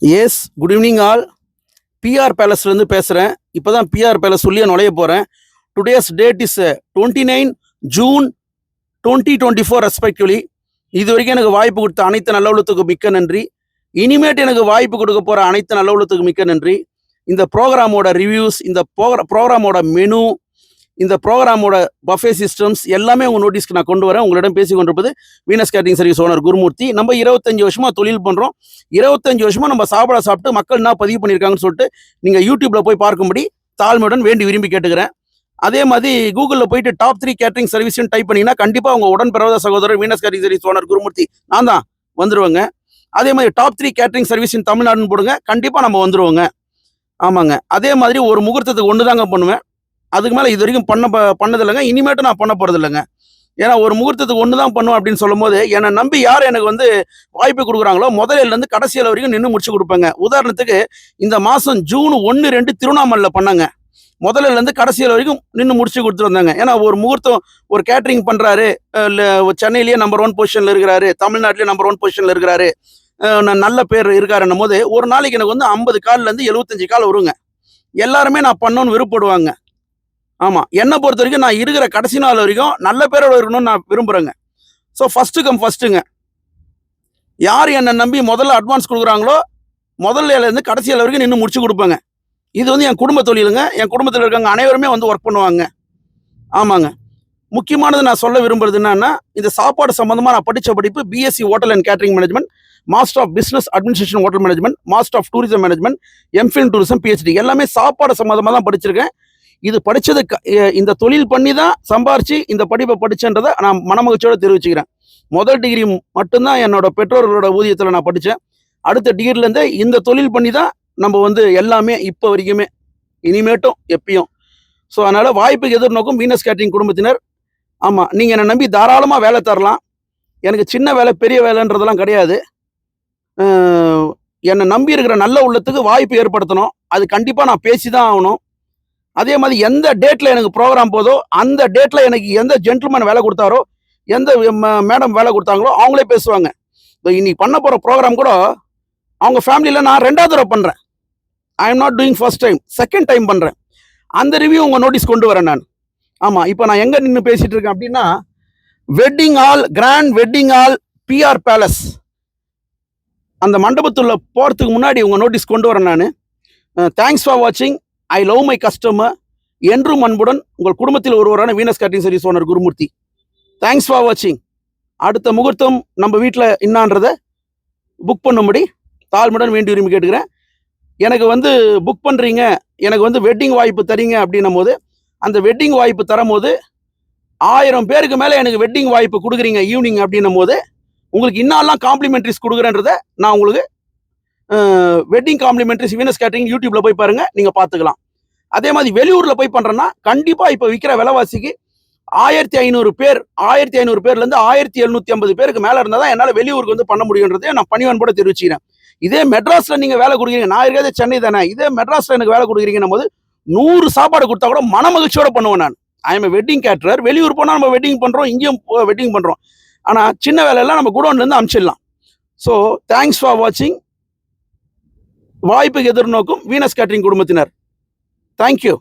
S, good evening all. PR பேலஸ்லேருந்து பேசுகிறேன். இப்போ தான் பிஆர் பேலஸ் உள்ளே நுழைய போகிறேன். Today's date is 29 June 2024 respectively. இது வரைக்கும் எனக்கு வாய்ப்பு கொடுத்த அனைத்து நல்லவளுத்துக்கு மிக்க நன்றி. இனிமேட்டு எனக்கு வாய்ப்பு கொடுக்க போகிற அனைத்து நல்லவளுத்துக்கு மிக்க நன்றி. இந்த ப்ரோக்ராமோட ரிவ்யூஸ், இந்த ப்ரோக்ராமோட மெனு, இந்த ப்ரோக்ராமோட பஃபே சிஸ்டம்ஸ் எல்லாமே உங்கள் நோட்டீஸ்க்கு நான் கொண்டு வரேன். உங்களிடம் பேசி கொண்டிருப்பது Venus catering service owner Gurumurthy. நம்ம 25 வருஷமாக தொழில் பண்ணுறோம். 25 வருஷமாக நம்ம சாப்பிட்டு மக்கள் என்ன பதிவு பண்ணியிருக்காங்கன்னு சொல்லிட்டு நீங்கள் யூடியூப்பில் போய் பார்க்கும்படி தாழ்மையுடன் வேண்டி விரும்பி கேட்டுக்கிறேன். அதே மாதிரி கூகுளில் போயிட்டு டாப் 3 கேட்டரிங் சர்வீஸ்ன்னு டைப் பண்ணிங்கன்னா கண்டிப்பாக உங்கள் உடன் பிறந்த சகோதரர் Venus catering service owner Gurumurthy நான் தான் வந்துடுவேங்க. அதே மாதிரி டாப் 3 கேட்டரிங் சர்வீஸ் இன் தமிழ்நாடுன்னு போடுங்க, கண்டிப்பாக நம்ம வந்துடுவோங்க. ஆமாங்க. அதே மாதிரி ஒரு முகூர்த்தத்துக்கு ஒன்று தாங்க பண்ணுவேன். அதுக்கு மேலே இது வரைக்கும் பண்ணதில்லைங்க. இனிமேட்டு நான் பண்ண போகிறது இல்லைங்க. ஏன்னா ஒரு முகூர்த்தத்துக்கு ஒன்று தான் பண்ணுவேன் அப்படின்னு சொல்லும் போது என்னை நம்பி யார் எனக்கு வாய்ப்பு கொடுக்குறாங்களோ முதலிலேருந்து கடைசியில் வரைக்கும் நின்று முடிச்சு கொடுப்பேங்க. உதாரணத்துக்கு இந்த மாதம் ஜூன் 1, 2 திருவண்ணாமலையில் பண்ணாங்க. முதலிலேருந்து கடைசியில் வரைக்கும் நின்று முடிச்சு கொடுத்துட்டு வந்தாங்க. ஏன்னா ஒரு முகூர்த்தம் ஒரு கேட்ரிங் பண்ணுறாரு, சென்னையிலேயே நம்பர் 1 பொசிஷனில் இருக்கிறாரு, தமிழ்நாட்டிலேயே நம்பர் 1 பொசிஷனில் இருக்கிறாரு, நல்ல பேர் இருக்காருன்னும் போது ஒரு நாளைக்கு எனக்கு 50 கால்லேருந்து 75 கால் வருங்க. எல்லாருமே நான் பண்ணணும்னு விருப்பப்படுவாங்க. ஆமாம், என்னை பொறுத்த வரைக்கும் நான் இருக்கிற கடைசி நாள் வரைக்கும் நல்ல பேரோட இருக்கணும்னு நான் விரும்புகிறேங்க. ஸோ ஃபஸ்ட்டு கம் ஃபஸ்ட்டுங்க. யார் என்னை நம்பி முதல்ல அட்வான்ஸ் கொடுக்குறாங்களோ முதல்லேருந்து கடைசியில் வரைக்கும் நின்று முடிச்சு கொடுப்பேங்க. இது என் குடும்ப தொழிலுங்க. என் குடும்பத்தில் இருக்கவங்க அனைவருமே ஒர்க் பண்ணுவாங்க. ஆமாங்க. முக்கியமானது நான் சொல்ல விரும்புறது என்னன்னா, இந்த சாப்பாடு சம்மந்தமாக நான் படித்த படிப்பு BSc hotel and catering management, master of business administration hotel management, master of tourism management, MPhil tourism, PhD எல்லாமே சாப்பாடு சம்மந்தமாக தான் படிச்சிருக்கேன். இது படித்தது இந்த தொழில் பண்ணி தான் சம்பாரிச்சு இந்த படிப்பை படித்தேன்றதை நான் மனமகிழ்ச்சியோடு தெரிவிச்சுக்கிறேன். முதல் டிகிரி மட்டும்தான் என்னோட பெற்றோர்களோட ஊதியத்தில் நான் படித்தேன். அடுத்த டிகிரிலேருந்தே இந்த தொழில் பண்ணி தான் நம்ம எல்லாமே இப்போ வரைக்குமே இனிமேட்டும் எப்பயும். ஸோ அதனால் வாய்ப்புக்கு எதிர்நோக்கும் வீனஸ் கேட்டரிங் குடும்பத்தினர். ஆமாம், நீங்கள் என்னை நம்பி தாராளமாக வேலை தரலாம். எனக்கு சின்ன வேலை பெரிய வேலைன்றதெல்லாம் கிடையாது. என்னை நம்பி இருக்கிற நல்ல உள்ளத்துக்கு வாய்ப்பு ஏற்படுத்தணும். அது கண்டிப்பாக நான் பேசி தான் ஆகணும். அதே மாதிரி எந்த டேட்டில் எனக்கு ப்ரோக்ராம் போதோ அந்த டேட்டில் எனக்கு எந்த ஜென்டில்மேன் வேலை கொடுத்தாரோ, எந்த மேடம் வேலை கொடுத்தாங்களோ அவங்களே பேசுவாங்க. இன்னைக்கு பண்ண போகிற ப்ரோக்ராம் கூட அவங்க ஃபேமிலியில் நான் 2வது தடவை பண்ணுறேன். I am not doing first time, second time பண்ணுறேன். அந்த ரிவ்யூ உங்கள் நோட்டீஸ் கொண்டு வரேன் நான். ஆமாம், இப்போ நான் எங்கே நின்று பேசிகிட்டு இருக்கேன் அப்படின்னா, wedding hall, grand wedding hall, PR palace அந்த மண்டபத்துள்ள போகிறதுக்கு முன்னாடி உங்கள் நோட்டீஸ் கொண்டு வரேன் நான். தேங்க்ஸ் ஃபார் வாட்சிங். I love my customer. என்றும் அன்புடன் உங்கள் குடும்பத்தில் ஒருவரான Venus catering service owner Gurumurthy. Thanks for வாட்சிங். அடுத்த முகூர்த்தம் நம்ம வீட்டில் என்னான்றதை புக் பண்ணும்படி தாழ்மையுடன் வேண்டி விரும்பி கேட்டுக்கிறேன். எனக்கு புக் பண்ணுறீங்க, எனக்கு வெட்டிங் வாய்ப்பு தரீங்க அப்படின்னும் போது அந்த வெட்டிங் வாய்ப்பு தரும் போது 1000 பேருக்கு மேலே எனக்கு வெட்டிங் வாய்ப்பு கொடுக்குறீங்க ஈவினிங் அப்படின்னும் போது உங்களுக்கு இன்னெல்லாம் காம்ப்ளிமெண்ட்ரிஸ் கொடுக்குறேன்றதை நான் உங்களுக்கு வெட்டிங் காம்ப்ளிமெண்ட்ரிஸ் வீனஸ் கேட்டரிங் யூடியூப்ல போய் பாருங்க, நீங்க பாத்துக்கலாம். அதே மாதிரி வெளியூர்ல போய் பண்றேன்னா கண்டிப்பா இப்ப விற்கிற விலைவாசிக்கு 1500 பேர்ல இருந்து 1750 பேருக்கு மேல இருந்தா தான் என்னால வெளியூருக்கு பண்ண முடியுன்றதை நான் பணிவன்போட தெரிவிச்சுக்கிறேன். இதே மெட்ராஸ்ல நீங்க வேலை கொடுக்குறீங்க, நான் இருக்கிறது சென்னை தானே, இதே மெட்ராஸ்ல எனக்கு வேலை கொடுக்குறீங்கன்னும் போது 100 சாப்பாடு கொடுத்தா கூட மனமகிழ்ச்சியோட பண்ணுவேன் நான். I am wedding caterer. வெளியூர் போனா நம்ம வெட்டிங் பண்றோம், இங்கேயும் வெட்டிங் பண்றோம். ஆனா சின்ன வேலையெல்லாம் நம்ம குடோன்ல இருந்து அனுப்பிச்சிடலாம். ஸோ தேங்க்ஸ் ஃபார் வாட்சிங். வாய்ப்புக்கு எதிர்நோக்கும் வீனஸ் கேட்டரிங் குடும்பத்தினர். தேங்க்யூ.